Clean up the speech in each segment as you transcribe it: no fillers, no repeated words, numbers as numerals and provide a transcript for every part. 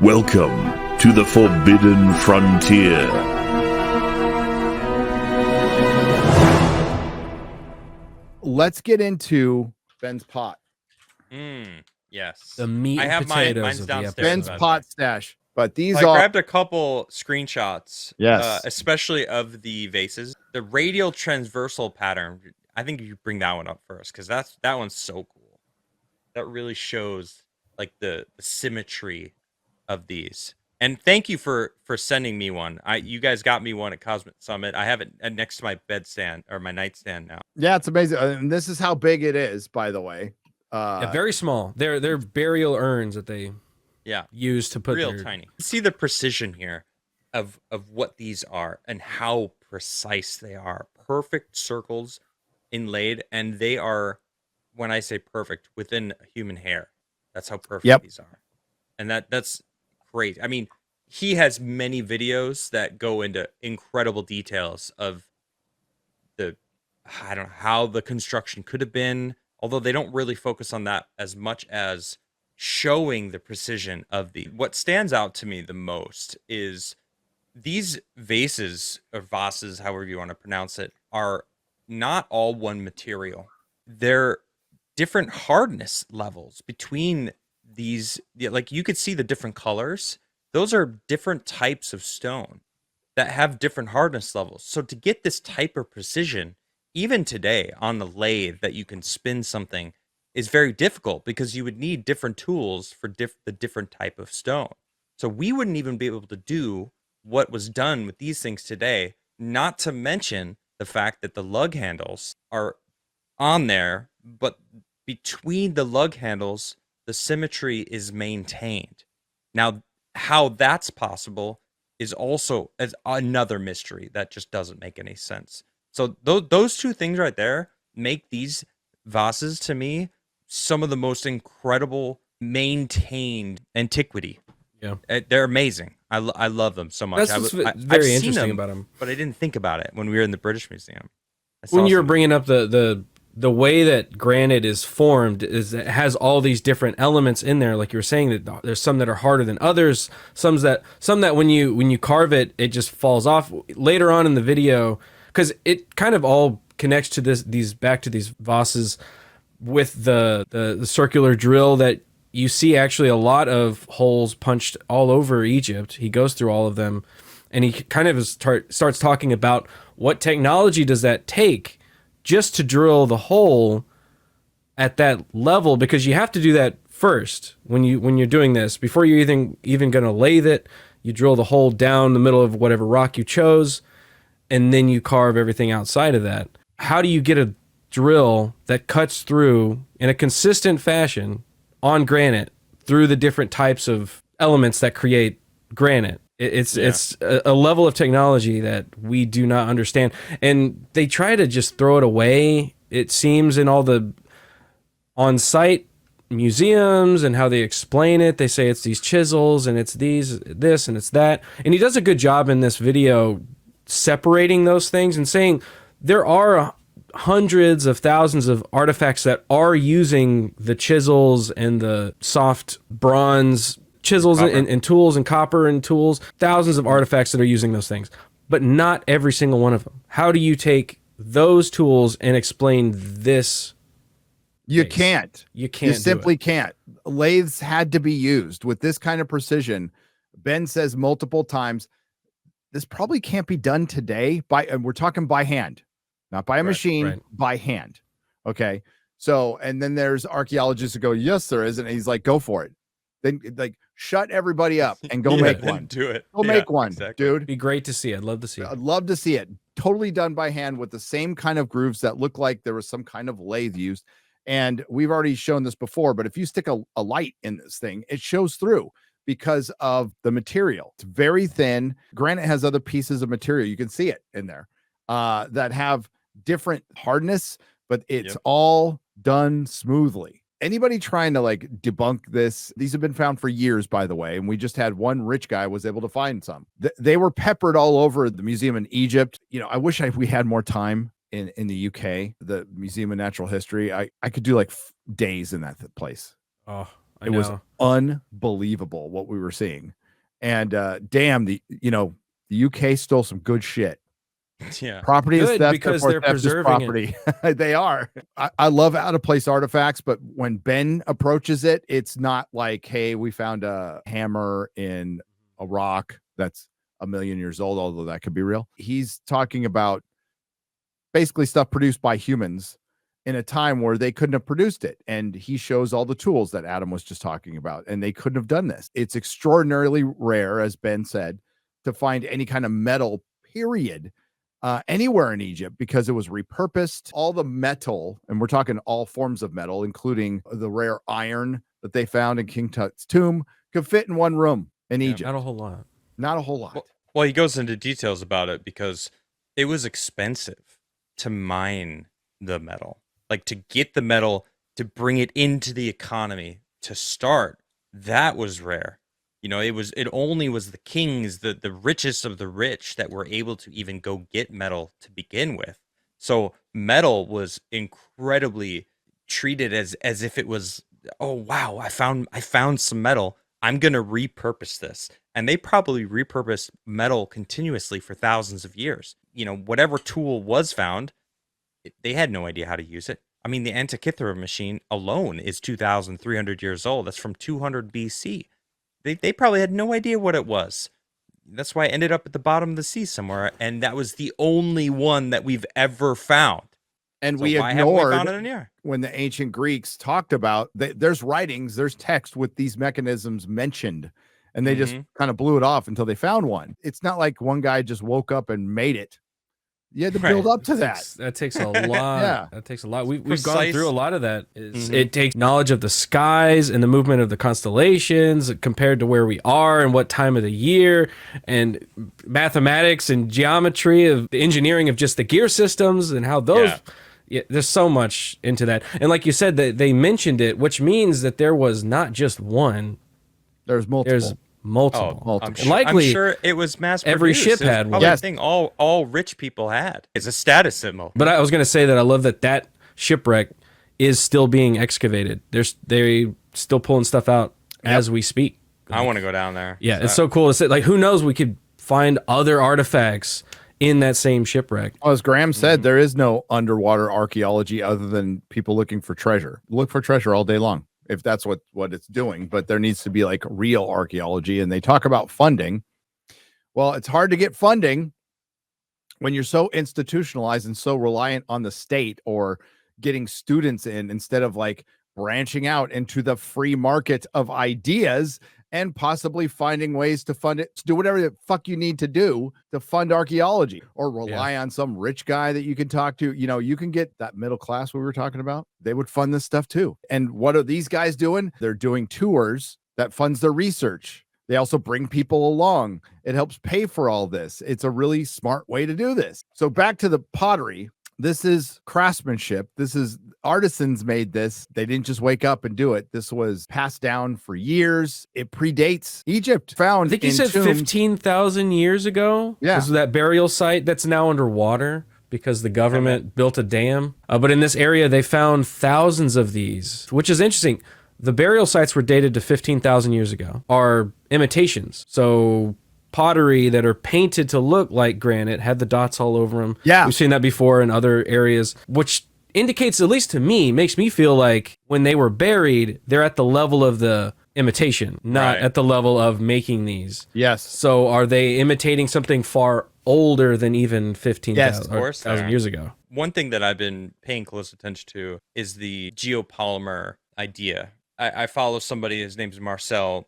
Welcome to the Forbidden Frontier. Let's get into Ben's pot. Yes. The meat I and have potatoes mine's of the downstairs. episode. Ben's pot stash. But these I are grabbed a couple screenshots. Yes. Especially of the vases. The radial transversal pattern. I think you bring that one up first because that one's so cool. That really shows like the symmetry of these. And thank you for sending me one. You guys got me one at Cosmic Summit. I have it next to my bedstand or my nightstand now. Yeah, it's amazing. And this is how big it is, by the way. Yeah, very small. They're burial urns that they use to put real tiny. See the precision here of what these are and how precise they are. Perfect circles inlaid, and they are, when I say perfect, within a human hair. That's how perfect these are. And that's great. I mean, he has many videos that go into incredible details of I don't know how the construction could have been, although they don't really focus on that as much as showing the precision of what stands out to me the most is these vases or vases, however you want to pronounce it, are not all one material. They're different hardness levels between these. Like you could see the different colors. Those are different types of stone that have different hardness levels. So to get this type of precision, even today on the lathe that you can spin something is very difficult because you would need different tools for the different type of stone. So we wouldn't even be able to do what was done with these things today, not to mention the fact that the lug handles are on there, but between the lug handles, the symmetry is maintained. Now, how that's possible is also another mystery that just doesn't make any sense. So those two things right there make these vases, to me, some of the most incredible maintained antiquity. Yeah, they're amazing. I love them so much. That's what's very interesting about them. But I didn't think about it when we were in the British Museum. When you were bringing up the way that granite is formed, is it has all these different elements in there. Like you were saying, that there's some that are harder than others. Some that when you carve it, it just falls off. Later on in the video, because it kind of all connects to these vases with the circular drill that you see actually a lot of holes punched all over Egypt. He goes through all of them, and he kind of starts talking about what technology does that take just to drill the hole at that level, because you have to do that first when you're doing this. Before you're even going to lathe it, you drill the hole down the middle of whatever rock you chose, and then you carve everything outside of that. How do you get a drill that cuts through in a consistent fashion on granite through the different types of elements that create granite? It's a level of technology that we do not understand, and they try to just throw it away, it seems, in all the on-site museums and how they explain it. They say it's these chisels and it's this and it's that, and he does a good job in this video separating those things and saying there are hundreds of thousands of artifacts that are using the chisels and the soft bronze chisels and tools and copper and tools, thousands of artifacts that are using those things, but not every single one of them. How do you take those tools and explain this? You can't. You simply can't. Lathes had to be used with this kind of precision. Ben says multiple times, this probably can't be done today and we're talking by hand, not by a machine, by hand. Okay. So, and then there's archaeologists who go, yes, there is. And he's like, go for it. Then like shut everybody up and go make one. Do it. Go make one, dude. Be great to see. I'd love to see it. I'd love to see it. Totally done by hand with the same kind of grooves that look like there was some kind of lathe used. And we've already shown this before, but if you stick a light in this thing, it shows through because of the material. It's very thin. Granite has other pieces of material. You can see it in there that have different hardness, but it's all done smoothly. Anybody trying to like debunk this, these have been found for years, by the way, and we just had one rich guy was able to find some. They were peppered all over the museum in Egypt. You know, I wish we had more time in the UK, the Museum of Natural History. I could do like days in that place. Oh, It was unbelievable what we were seeing. And damn, the UK stole some good shit. Yeah. Property is Good, theft because therefore they're theft is preserving property. They are. I love out of place artifacts, but when Ben approaches it, it's not like, hey, we found a hammer in a rock that's 1,000,000 years old, although that could be real. He's talking about basically stuff produced by humans in a time where they couldn't have produced it. And he shows all the tools that Adam was just talking about, and they couldn't have done this. It's extraordinarily rare, as Ben said, to find any kind of metal, period, anywhere in Egypt, because it was repurposed. All the metal, and we're talking all forms of metal, including the rare iron that they found in King Tut's tomb, could fit in one room in Egypt. Not a whole lot. Not a whole lot. Well, he goes into details about it because it was expensive to mine the metal. Like, to get the metal, to bring it into the economy to start, that was rare. It only was the kings, the richest of the rich, that were able to even go get metal to begin with. So metal was incredibly treated as if it was, oh wow, I found some metal. I'm gonna repurpose this. And they probably repurposed metal continuously for thousands of years. Whatever tool was found, they had no idea how to use it. I mean, the Antikythera machine alone is 2,300 years old. That's from 200 BC. They probably had no idea what it was. That's why it ended up at the bottom of the sea somewhere, and that was the only one that we've ever found. And So we why haven't ignored found it in here? when the ancient Greeks talked about, there's writings, there's text with these mechanisms mentioned, and they just kind of blew it off until they found one. It's not like one guy just woke up and made it. You had to build up to that. That takes a lot. Yeah. That takes a lot. We've gone Precise. through a lot of that. It takes knowledge of the skies and the movement of the constellations compared to where we are and what time of the year, and mathematics and geometry of the engineering of just the gear systems and how those. Yeah, there's so much into that. And like you said, that they mentioned it, which means that there was not just one. There's multiple. There's multiple. Multiple. Likely, I'm sure it was mass produced. every ship It was had one. probably Yes. a thing all rich people had. It's a status symbol. But I was going to say that I love that shipwreck is still being excavated. They still pulling stuff out as we speak. I want to go down there. Yeah, it's so cool to say. Like, who knows? We could find other artifacts in that same shipwreck. Well, as Graham said, there is no underwater archaeology other than people looking for treasure. Look for treasure all day long, if that's what it's doing. But there needs to be like real archaeology. And they talk about funding. Well, it's hard to get funding when you're so institutionalized and so reliant on the state or getting students in, instead of like branching out into the free market of ideas and possibly finding ways to fund it, to do whatever the fuck you need to do to fund archaeology, or rely on some rich guy that you can talk to. You can get that middle class we were talking about. They would fund this stuff too. And what are these guys doing? They're doing tours that funds their research. They also bring people along. It helps pay for all this. It's a really smart way to do this. So back to the pottery. This is craftsmanship. This is artisans made this. They didn't just wake up and do it. This was passed down for years. It predates Egypt. Found, I think you said tombs. 15,000 years ago. Yeah. This is that burial site that's now underwater because the government built a dam. But in this area, they found thousands of these, which is interesting. The burial sites were dated to 15,000 years ago, are imitations. So pottery that are painted to look like granite had the dots all over them. Yeah. We've seen that before in other areas, which indicates, at least to me, makes me feel like when they were buried, they're at the level of the imitation, not Right. at the level of making these. Yes. So are they imitating something far older than even 15,000 Yes, of course they are. years ago? One thing that I've been paying close attention to is the geopolymer idea. I follow somebody, his name's Marcel,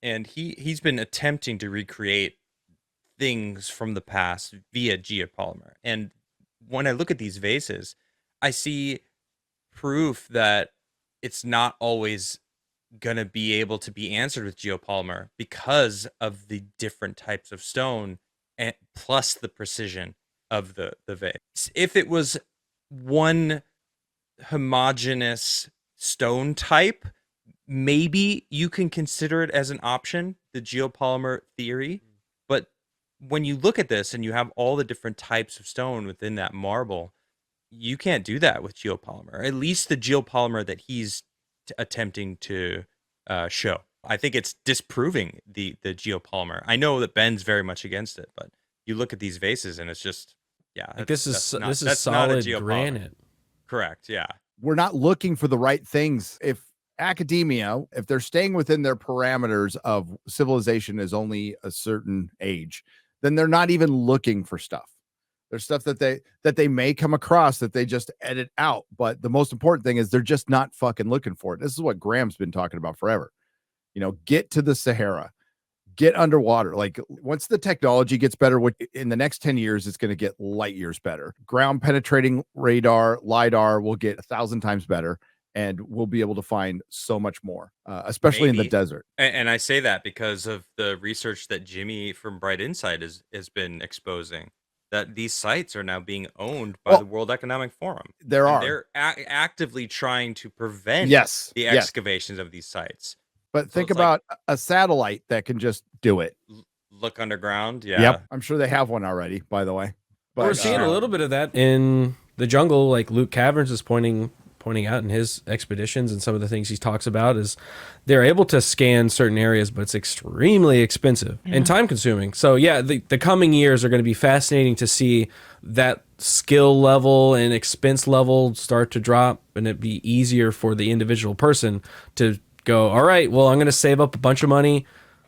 and he's been attempting to recreate things from the past via geopolymer. And when I look at these vases, I see proof that it's not always going to be able to be answered with geopolymer because of the different types of stone and plus the precision of the vase. If it was one homogeneous stone type, maybe you can consider it as an option, the geopolymer theory. But when you look at this and you have all the different types of stone within that marble, you can't do that with geopolymer. At least the geopolymer that he's attempting to show. I think it's disproving the geopolymer. I know that Ben's very much against it, but you look at these vases and it's just like this is solid granite. Correct. Yeah. We're not looking for the right things. If academia, if they're staying within their parameters of civilization is only a certain age, then they're not even looking for stuff. There's stuff that they may come across that they just edit out. But the most important thing is they're just not fucking looking for it. This is what Graham's been talking about forever. Get to the Sahara, get underwater. Like once the technology gets better, in the next 10 years, it's going to get light years better. Ground penetrating radar, LiDAR will get 1,000 times better. And we'll be able to find so much more, especially in the desert. And I say that because of the research that Jimmy from Bright Insight has been exposing, that these sites are now being owned by the World Economic Forum. They're actively trying to prevent the excavations of these sites. But think about a satellite that can just do it. Look underground. Yeah. Yep. I'm sure they have one already, by the way. But we're seeing a little bit of that in the jungle, like Luke Caverns is pointing out in his expeditions, and some of the things he talks about is they're able to scan certain areas, but it's extremely expensive and time consuming. So yeah, the coming years are going to be fascinating to see that skill level and expense level start to drop, and it'd be easier for the individual person to go, all right, well, I'm going to save up a bunch of money,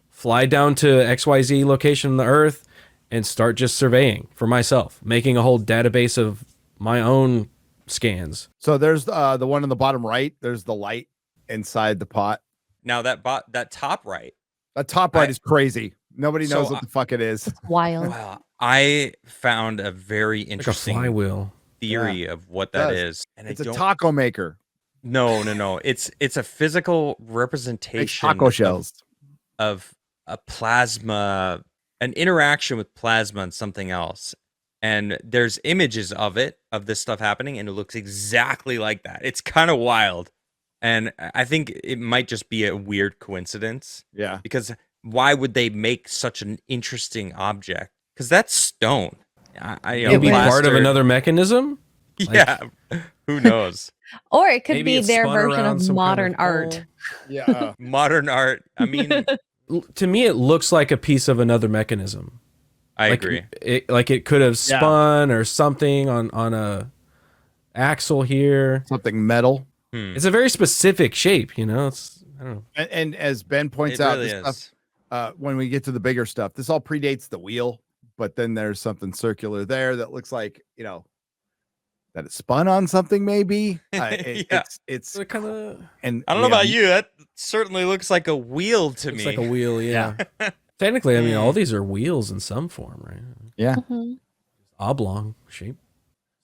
fly down to XYZ location on the earth and start just surveying for myself, making a whole database of my own scans. So there's the one on the bottom right. There's the light inside the pot. Now that top right. That top right is crazy. Nobody knows what the fuck it is. It's wild. Wow. I found a very interesting like a flywheel theory of what that is. And it's a taco maker. No. It's a physical representation taco shells of a plasma, an interaction with plasma and something else. And there's images of this stuff happening, and it looks exactly like that. It's kind of wild. And I think it might just be a weird coincidence. Yeah. Because why would they make such an interesting object? Because that's stone. Maybe part of another mechanism? Yeah. Who knows? Or it could be their version of modern art. Yeah. Modern art. I mean, to me, it looks like a piece of another mechanism. I agree. It could have spun or something on a axle here. Something metal. It's a very specific shape, It's I don't know. And as Ben points out, really this stuff, when we get to the bigger stuff, this all predates the wheel. But then there's something circular there that looks like that it spun on something. Maybe it's kind of. And I don't know about you. That certainly looks like a wheel to me. Like a wheel, yeah. Technically, I mean, all these are wheels in some form, right? Yeah. Oblong shape.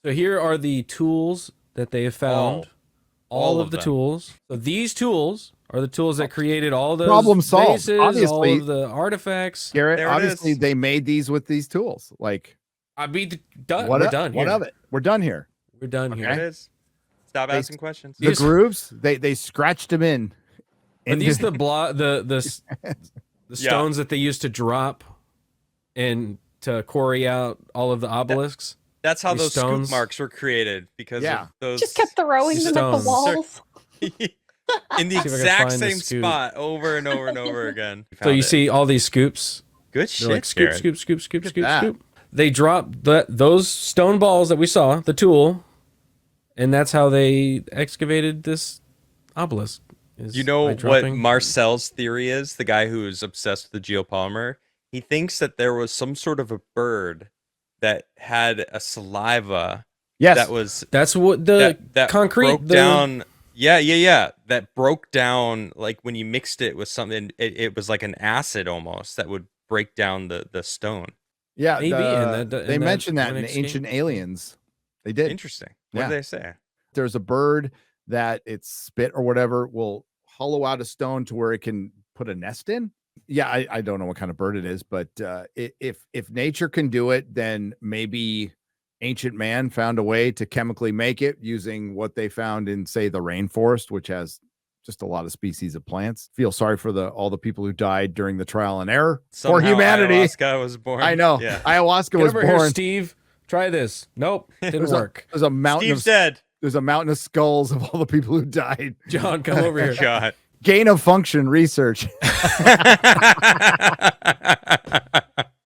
So here are the tools that they have found. All of the tools. So these tools are the tools that created all the problem solved. Vases, obviously, all of the artifacts. Garrett, obviously, they made these with these tools. Like, we're done. What of it? We're done here. We're done here. It is. Stop asking questions. The grooves, they scratched them in. Are these the stones that they used to drop and to quarry out all of the obelisks? That's how those scoop marks were created, because of those. Just kept throwing them at the walls. In the exact same spot over and over and over again. So you see all these scoops. Good shit. Like scoop. They dropped those stone balls that we saw, the tool, and that's how they excavated this obelisk. You know what Marcel's theory is? The guy who is obsessed with the geopolymer. He thinks that there was some sort of a bird that had a saliva. Yes, that's what the concrete broke down. Yeah. That broke down, like when you mixed it with something. It was like an acid almost that would break down the stone. Yeah, maybe. They mentioned that in Ancient Aliens. They did. Interesting. What did they say? There's a bird that its spit or whatever will hollow out a stone to where it can put a nest in. Yeah, I don't know what kind of bird it is, but if nature can do it, then maybe ancient man found a way to chemically make it using what they found in, say, the rainforest, which has just a lot of species of plants. Feel sorry for all the people who died during the trial and error for humanity. Ayahuasca was born. I know. Yeah. Ayahuasca was born. Here, Steve, try this. Nope, didn't work. There's a mountain. Steve's dead. There's a mountain of skulls of all the people who died. John, come over here. God. gain of function research.